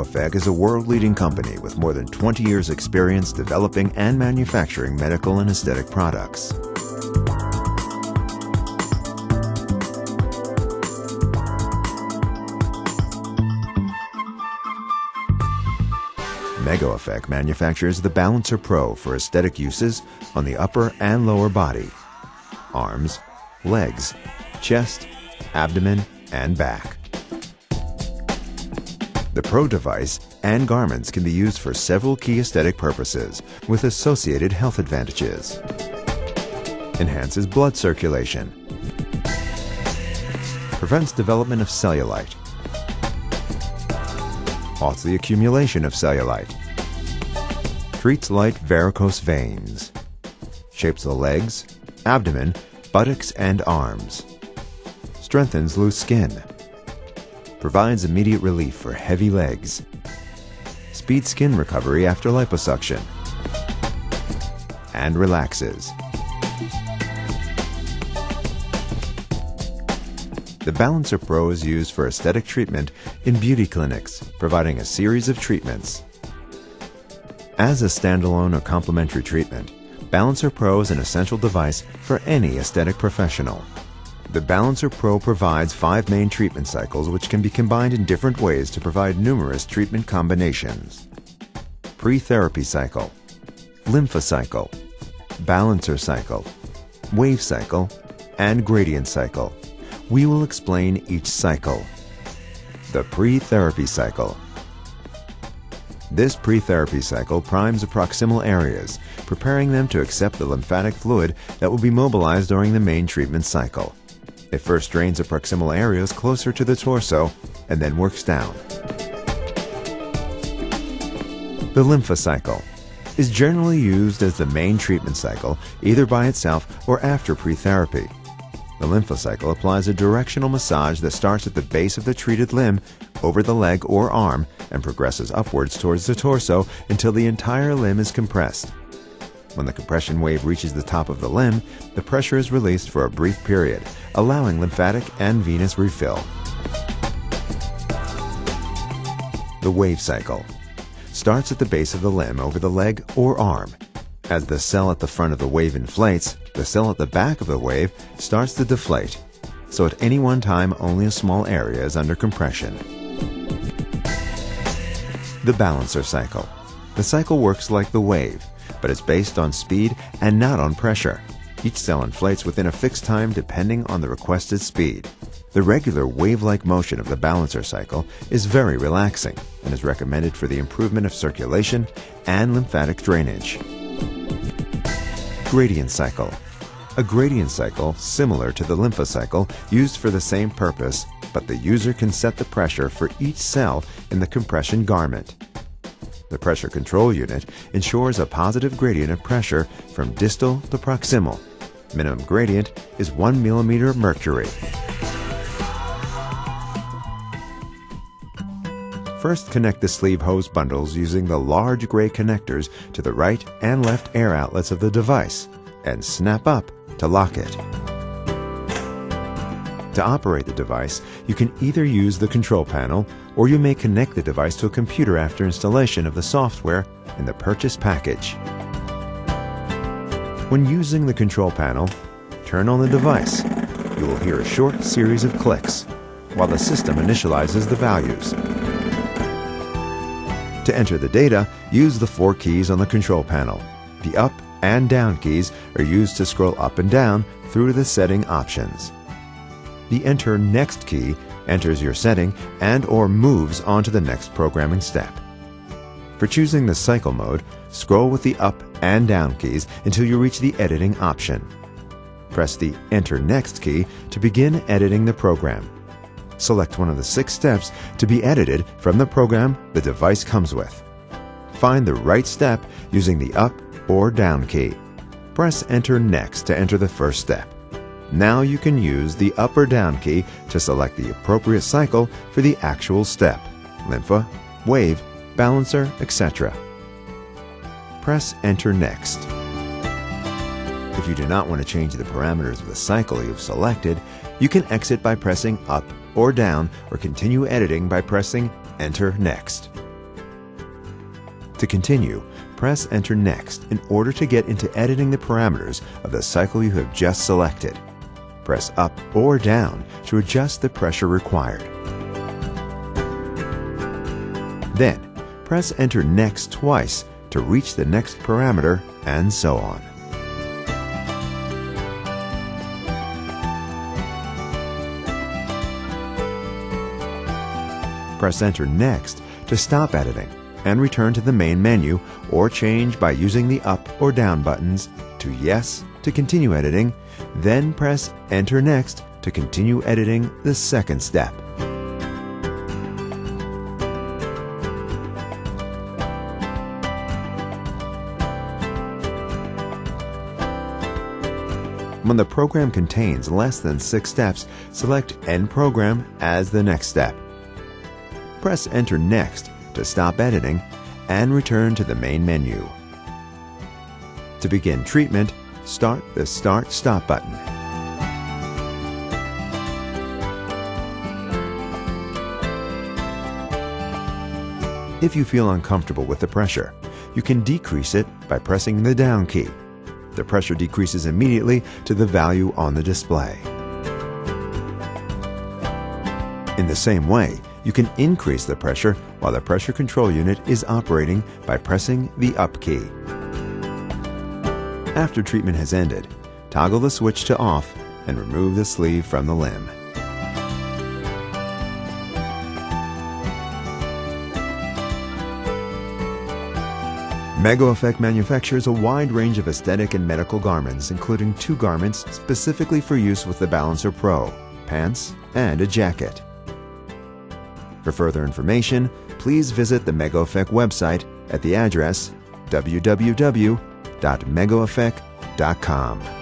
Effect is a world-leading company with more than 20 years' experience developing and manufacturing medical and aesthetic products. Effect manufactures the Ballancer Pro for aesthetic uses on the upper and lower body, arms, legs, chest, abdomen, and back. The Pro device and garments can be used for several key aesthetic purposes with associated health advantages. Enhances blood circulation. Prevents development of cellulite. Halts the accumulation of cellulite. Treats light varicose veins. Shapes the legs, abdomen, buttocks, and arms. Strengthens loose skin. Provides immediate relief for heavy legs. Speeds skin recovery after liposuction. And relaxes. The Ballancer Pro is used for aesthetic treatment in beauty clinics, providing a series of treatments. As a standalone or complementary treatment, Ballancer Pro is an essential device for any aesthetic professional. The Ballancer Pro provides 5 main treatment cycles which can be combined in different ways to provide numerous treatment combinations. Pre-therapy cycle, lymphocycle, Ballancer cycle, wave cycle, and gradient cycle. We will explain each cycle. The pre-therapy cycle. This pre-therapy cycle primes the proximal areas, preparing them to accept the lymphatic fluid that will be mobilized during the main treatment cycle. It first drains the proximal areas closer to the torso and then works down. The lymphocycle is generally used as the main treatment cycle, either by itself or after pre-therapy. The lymphocycle applies a directional massage that starts at the base of the treated limb, over the leg or arm, and progresses upwards towards the torso until the entire limb is compressed. When the compression wave reaches the top of the limb, the pressure is released for a brief period, allowing lymphatic and venous refill. The wave cycle starts at the base of the limb over the leg or arm. As the cell at the front of the wave inflates, the cell at the back of the wave starts to deflate, so at any one time only a small area is under compression. The Ballancer cycle. The cycle works like the wave, but it's based on speed and not on pressure. Each cell inflates within a fixed time depending on the requested speed. The regular wave-like motion of the Ballancer cycle is very relaxing and is recommended for the improvement of circulation and lymphatic drainage. Gradient cycle. A gradient cycle, similar to the lymphocycle, used for the same purpose, but the user can set the pressure for each cell in the compression garment. The pressure control unit ensures a positive gradient of pressure from distal to proximal. Minimum gradient is 1 mm mercury. First, connect the sleeve hose bundles using the large gray connectors to the right and left air outlets of the device, and snap up to lock it. To operate the device, you can either use the control panel, or you may connect the device to a computer after installation of the software in the purchase package. When using the control panel, turn on the device. You will hear a short series of clicks while the system initializes the values. To enter the data, use the 4 keys on the control panel. The up and down keys are used to scroll up and down through to the setting options. The Enter Next key enters your setting and/or moves on to the next programming step. For choosing the cycle mode, scroll with the up and down keys until you reach the editing option. Press the Enter Next key to begin editing the program. Select one of the 6 steps to be edited from the program the device comes with. Find the right step using the up or down key. Press Enter Next to enter the first step. Now you can use the up or down key to select the appropriate cycle for the actual step, lympha, wave, balancer, etc. Press Enter Next. The If you do not want to change the parameters of the cycle you've selected, you can exit by pressing up or down, or continue editing by pressing Enter Next. To continue, press Enter Next in order to get into editing the parameters of the cycle you have just selected. Press up or down to adjust the pressure required. Then, press Enter Next twice to reach the next parameter, and so on. Press Enter Next to stop editing and return to the main menu, or change by using the up or down buttons to Yes to continue editing, then press Enter Next to continue editing the second step. When the program contains less than 6 steps, select End Program as the next step. Press Enter Next to stop editing and return to the main menu. To begin treatment, start the Start-Stop button. If you feel uncomfortable with the pressure, you can decrease it by pressing the down key. The pressure decreases immediately to the value on the display. In the same way, you can increase the pressure while the pressure control unit is operating by pressing the up key. After treatment has ended, toggle the switch to off and remove the sleeve from the limb. MegaEffect manufactures a wide range of aesthetic and medical garments, including 2 garments specifically for use with the Ballancer Pro, pants, and a jacket. For further information, please visit the MegaEffect website at the address www.megaeffect.com.